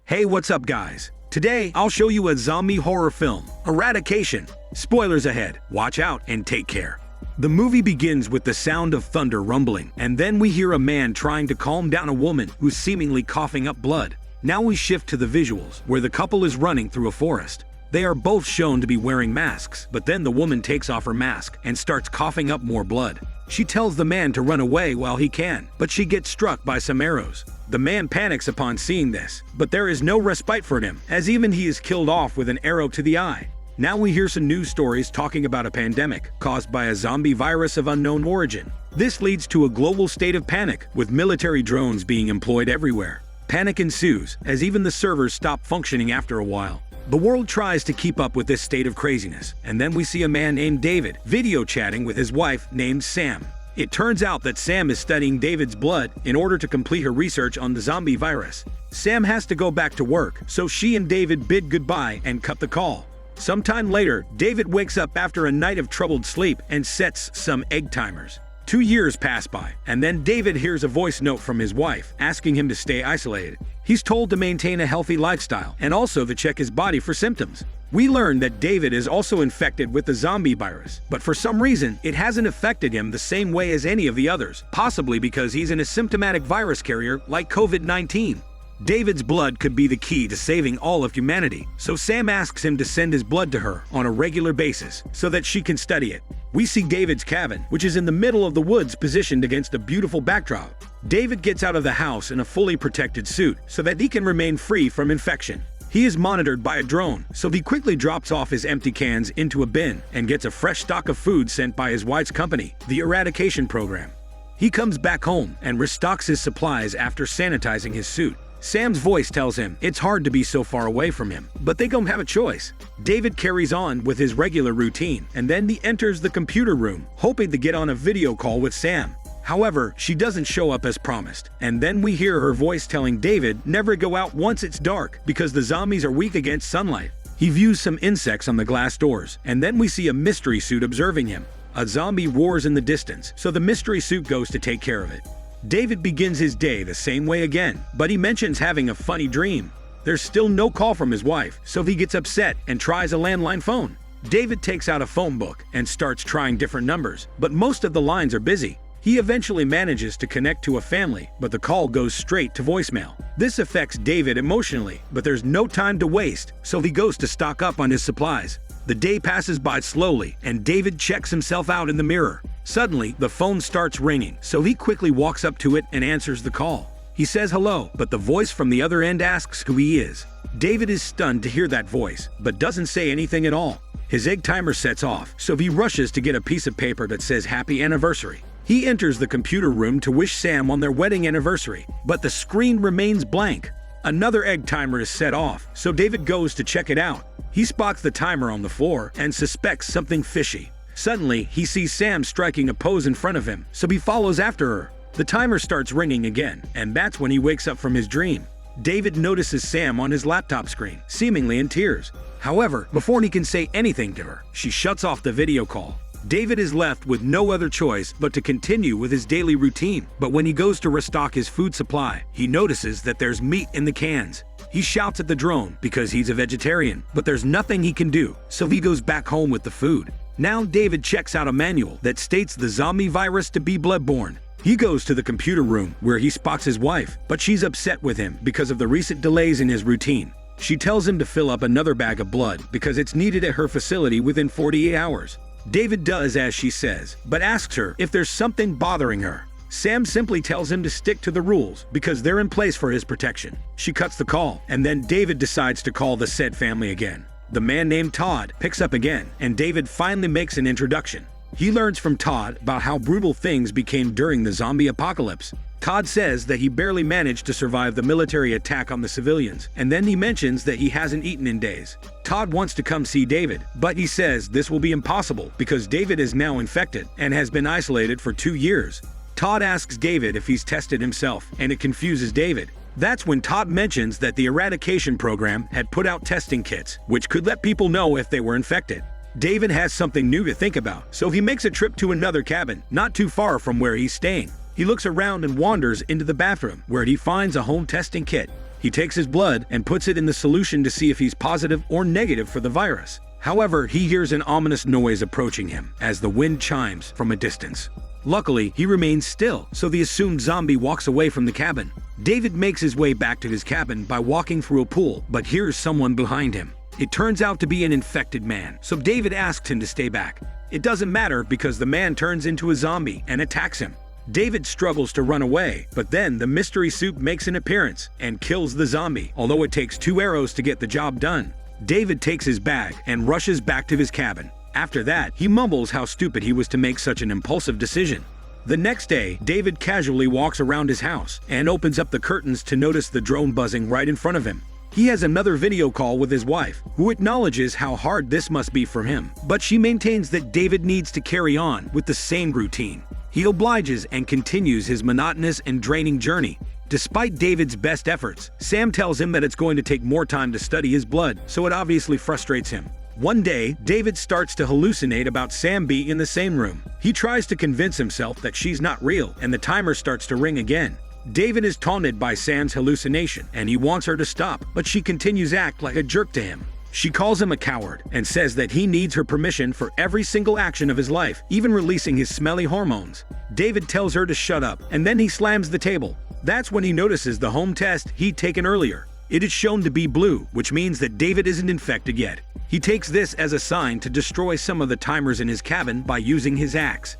Hey, what's up guys? Today, I'll show you a zombie horror film, Eradication. Spoilers ahead, watch out and take care. The movie begins with the sound of thunder rumbling, and then we hear a man trying to calm down a woman who's seemingly coughing up blood. Now we shift to the visuals, where the couple is running through a forest. They are both shown to be wearing masks, but then the woman takes off her mask and starts coughing up more blood. She tells the man to run away while he can, but she gets struck by some arrows. The man panics upon seeing this, but there is no respite for him, as even he is killed off with an arrow to the eye. Now we hear some news stories talking about a pandemic caused by a zombie virus of unknown origin. This leads to a global state of panic, with military drones being employed everywhere. Panic ensues, as even the servers stop functioning after a while. The world tries to keep up with this state of craziness, and then we see a man named David video chatting with his wife named Sam. It turns out that Sam is studying David's blood in order to complete her research on the zombie virus. Sam has to go back to work, so she and David bid goodbye and cut the call. Sometime later, David wakes up after a night of troubled sleep and sets some egg timers. 2 years pass by, and then David hears a voice note from his wife asking him to stay isolated. He's told to maintain a healthy lifestyle and also to check his body for symptoms. We learn that David is also infected with the zombie virus, but for some reason, it hasn't affected him the same way as any of the others, possibly because he's an asymptomatic virus carrier like COVID-19. David's blood could be the key to saving all of humanity, so Sam asks him to send his blood to her on a regular basis so that she can study it. We see David's cabin, which is in the middle of the woods positioned against a beautiful backdrop. David gets out of the house in a fully protected suit so that he can remain free from infection. He is monitored by a drone, so he quickly drops off his empty cans into a bin and gets a fresh stock of food sent by his wife's company, the Eradication program. He comes back home and restocks his supplies after sanitizing his suit. Sam's voice tells him it's hard to be so far away from him, but they don't have a choice. David carries on with his regular routine, and then he enters the computer room, hoping to get on a video call with Sam. However, she doesn't show up as promised, and then we hear her voice telling David never go out once it's dark because the zombies are weak against sunlight. He views some insects on the glass doors, and then we see a mystery suit observing him. A zombie roars in the distance, so the mystery suit goes to take care of it. David begins his day the same way again, but he mentions having a funny dream. There's still no call from his wife, so he gets upset and tries a landline phone. David takes out a phone book and starts trying different numbers, but most of the lines are busy. He eventually manages to connect to a family, but the call goes straight to voicemail. This affects David emotionally, but there's no time to waste, so he goes to stock up on his supplies. The day passes by slowly, and David checks himself out in the mirror. Suddenly, the phone starts ringing, so he quickly walks up to it and answers the call. He says hello, but the voice from the other end asks who he is. David is stunned to hear that voice, but doesn't say anything at all. His egg timer sets off, so he rushes to get a piece of paper that says happy anniversary. He enters the computer room to wish Sam on their wedding anniversary, but the screen remains blank. Another egg timer is set off, so David goes to check it out. He spots the timer on the floor and suspects something fishy. Suddenly, he sees Sam striking a pose in front of him, so he follows after her. The timer starts ringing again, and that's when he wakes up from his dream. David notices Sam on his laptop screen, seemingly in tears. However, before he can say anything to her, she shuts off the video call. David is left with no other choice but to continue with his daily routine. But when he goes to restock his food supply, he notices that there's meat in the cans. He shouts at the drone because he's a vegetarian, but there's nothing he can do, so he goes back home with the food. Now David checks out a manual that states the zombie virus to be bloodborne. He goes to the computer room where he spots his wife, but she's upset with him because of the recent delays in his routine. She tells him to fill up another bag of blood because it's needed at her facility within 48 hours. David does as she says, but asks her if there's something bothering her. Sam simply tells him to stick to the rules because they're in place for his protection. She cuts the call, and then David decides to call the said family again. The man named Todd picks up again, and David finally makes an introduction. He learns from Todd about how brutal things became during the zombie apocalypse. Todd says that he barely managed to survive the military attack on the civilians, and then he mentions that he hasn't eaten in days. Todd wants to come see David, but he says this will be impossible because David is now infected and has been isolated for 2 years. Todd asks David if he's tested himself, and it confuses David. That's when Todd mentions that the Eradication program had put out testing kits, which could let people know if they were infected. David has something new to think about, so he makes a trip to another cabin, not too far from where he's staying. He looks around and wanders into the bathroom, where he finds a home testing kit. He takes his blood and puts it in the solution to see if he's positive or negative for the virus. However, he hears an ominous noise approaching him as the wind chimes from a distance. Luckily, he remains still, so the assumed zombie walks away from the cabin. David makes his way back to his cabin by walking through a pool, but hears someone behind him. It turns out to be an infected man, so David asks him to stay back. It doesn't matter because the man turns into a zombie and attacks him. David struggles to run away, but then the mystery suit makes an appearance and kills the zombie, although it takes 2 arrows to get the job done. David takes his bag and rushes back to his cabin. After that, he mumbles how stupid he was to make such an impulsive decision. The next day, David casually walks around his house and opens up the curtains to notice the drone buzzing right in front of him. He has another video call with his wife, who acknowledges how hard this must be for him, but she maintains that David needs to carry on with the same routine. He obliges and continues his monotonous and draining journey. Despite David's best efforts, Sam tells him that it's going to take more time to study his blood, so it obviously frustrates him. One day, David starts to hallucinate about Sam being in the same room. He tries to convince himself that she's not real, and the timer starts to ring again. David is taunted by Sam's hallucination, and he wants her to stop, but she continues to act like a jerk to him. She calls him a coward and says that he needs her permission for every single action of his life, even releasing his smelly hormones. David tells her to shut up, and then he slams the table. That's when he notices the home test he'd taken earlier. It is shown to be blue, which means that David isn't infected yet. He takes this as a sign to destroy some of the timers in his cabin by using his axe.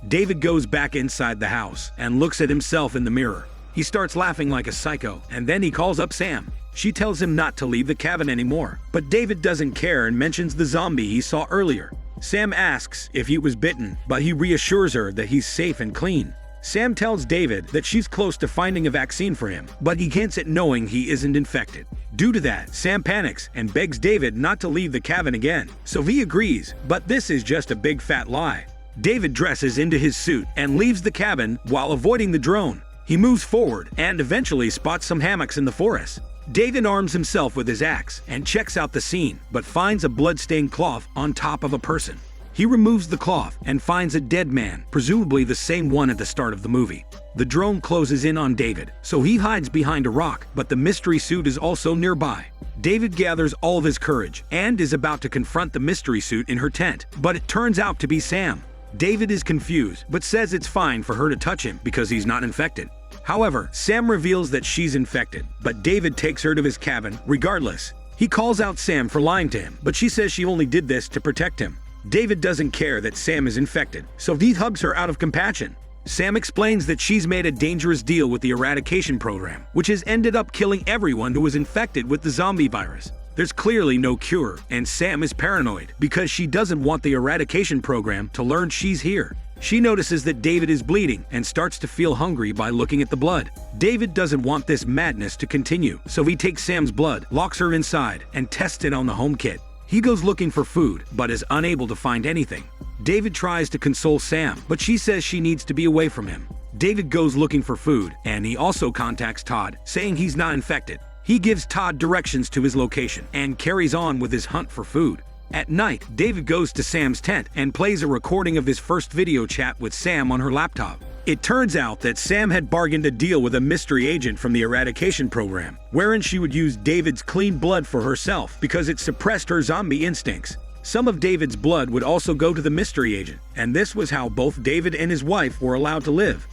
David goes back inside the house and looks at himself in the mirror. He starts laughing like a psycho, and then he calls up Sam. She tells him not to leave the cabin anymore, but David doesn't care and mentions the zombie he saw earlier. Sam asks if he was bitten, but he reassures her that he's safe and clean. Sam tells David that she's close to finding a vaccine for him, but he hints at knowing he isn't infected. Due to that, Sam panics and begs David not to leave the cabin again, so he agrees, but this is just a big fat lie. David dresses into his suit and leaves the cabin while avoiding the drone. He moves forward and eventually spots some hammocks in the forest. David arms himself with his axe and checks out the scene, but finds a blood-stained cloth on top of a person. He removes the cloth and finds a dead man, presumably the same one at the start of the movie. The drone closes in on David, so he hides behind a rock, but the mystery suit is also nearby. David gathers all of his courage and is about to confront the mystery suit in her tent, but it turns out to be Sam. David is confused, but says it's fine for her to touch him because he's not infected. However, Sam reveals that she's infected, but David takes her to his cabin regardless. He calls out Sam for lying to him, but she says she only did this to protect him. David doesn't care that Sam is infected, so he hugs her out of compassion. Sam explains that she's made a dangerous deal with the ERADICATION program, which has ended up killing everyone who was infected with the zombie virus. There's clearly no cure, and Sam is paranoid because she doesn't want the ERADICATION program to learn she's here. She notices that David is bleeding and starts to feel hungry by looking at the blood. David doesn't want this madness to continue, so he takes Sam's blood, locks her inside, and tests it on the home kit. He goes looking for food, but is unable to find anything. David tries to console Sam, but she says she needs to be away from him. David goes looking for food, and he also contacts Todd, saying he's not infected. He gives Todd directions to his location and carries on with his hunt for food. At night, David goes to Sam's tent and plays a recording of his first video chat with Sam on her laptop. It turns out that Sam had bargained a deal with a mystery agent from the ERADICATION program, wherein she would use David's clean blood for herself because it suppressed her zombie instincts. Some of David's blood would also go to the mystery agent, and this was how both David and his wife were allowed to live.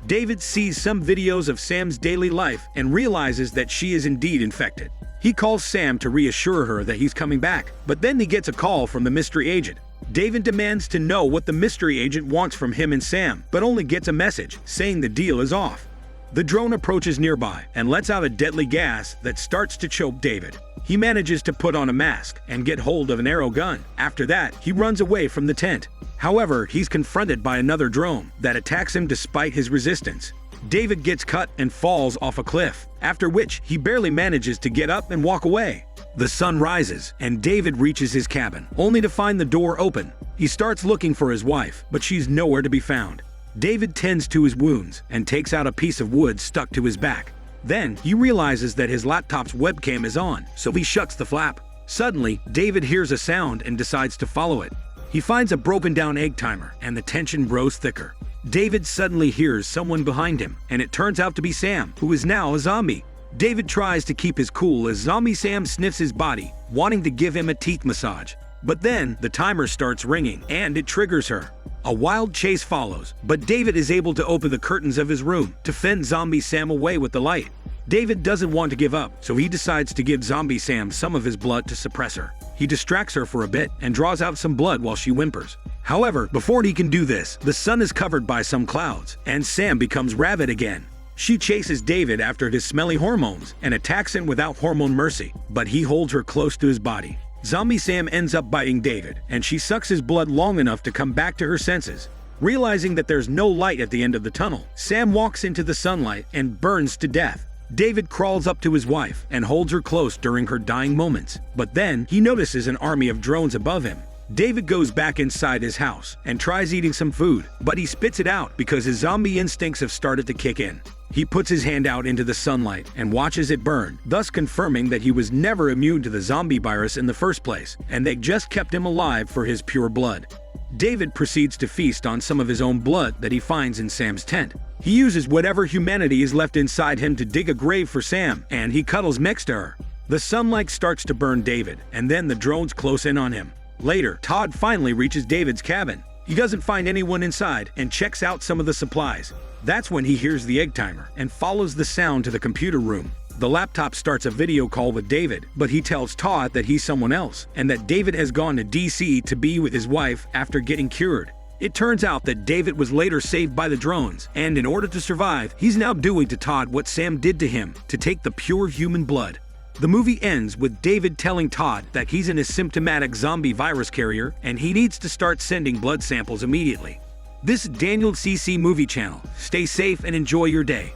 David sees some videos of Sam's daily life and realizes that she is indeed infected. He calls Sam to reassure her that he's coming back, but then he gets a call from the mystery agent. David demands to know what the mystery agent wants from him and Sam, but only gets a message saying the deal is off. The drone approaches nearby and lets out a deadly gas that starts to choke David. He manages to put on a mask and get hold of an arrow gun. After that, he runs away from the tent. However, he's confronted by another drone that attacks him despite his resistance. David gets cut and falls off a cliff, after which he barely manages to get up and walk away. The sun rises, and David reaches his cabin, only to find the door open. He starts looking for his wife, but she's nowhere to be found. David tends to his wounds and takes out a piece of wood stuck to his back. Then, he realizes that his laptop's webcam is on, so he shuts the flap. Suddenly, David hears a sound and decides to follow it. He finds a broken down egg timer, and the tension grows thicker. David suddenly hears someone behind him, and it turns out to be Sam, who is now a zombie. David tries to keep his cool as Zombie Sam sniffs his body, wanting to give him a teeth massage. But then, the timer starts ringing, and it triggers her. A wild chase follows, but David is able to open the curtains of his room to fend Zombie Sam away with the light. David doesn't want to give up, so he decides to give Zombie Sam some of his blood to suppress her. He distracts her for a bit and draws out some blood while she whimpers. However, before he can do this, the sun is covered by some clouds, and Sam becomes rabid again. She chases David after his smelly hormones and attacks him without hormone mercy, but he holds her close to his body. Zombie Sam ends up biting David, and she sucks his blood long enough to come back to her senses. Realizing that there's no light at the end of the tunnel, Sam walks into the sunlight and burns to death. David crawls up to his wife and holds her close during her dying moments, but then he notices an army of drones above him. David goes back inside his house and tries eating some food, but he spits it out because his zombie instincts have started to kick in. He puts his hand out into the sunlight and watches it burn, thus confirming that he was never immune to the zombie virus in the first place, and they just kept him alive for his pure blood. David proceeds to feast on some of his own blood that he finds in Sam's tent. He uses whatever humanity is left inside him to dig a grave for Sam, and he cuddles next to her. The sunlight starts to burn David, and then the drones close in on him. Later, Todd finally reaches David's cabin. He doesn't find anyone inside and checks out some of the supplies. That's when he hears the egg timer and follows the sound to the computer room. The laptop starts a video call with David, but he tells Todd that he's someone else and that David has gone to DC to be with his wife after getting cured. It turns out that David was later saved by the drones, and in order to survive, he's now doing to Todd what Sam did to him to take the pure human blood. The movie ends with David telling Todd that he's an asymptomatic zombie virus carrier and he needs to start sending blood samples immediately. This is Daniel CC Movie Channel. Stay safe and enjoy your day.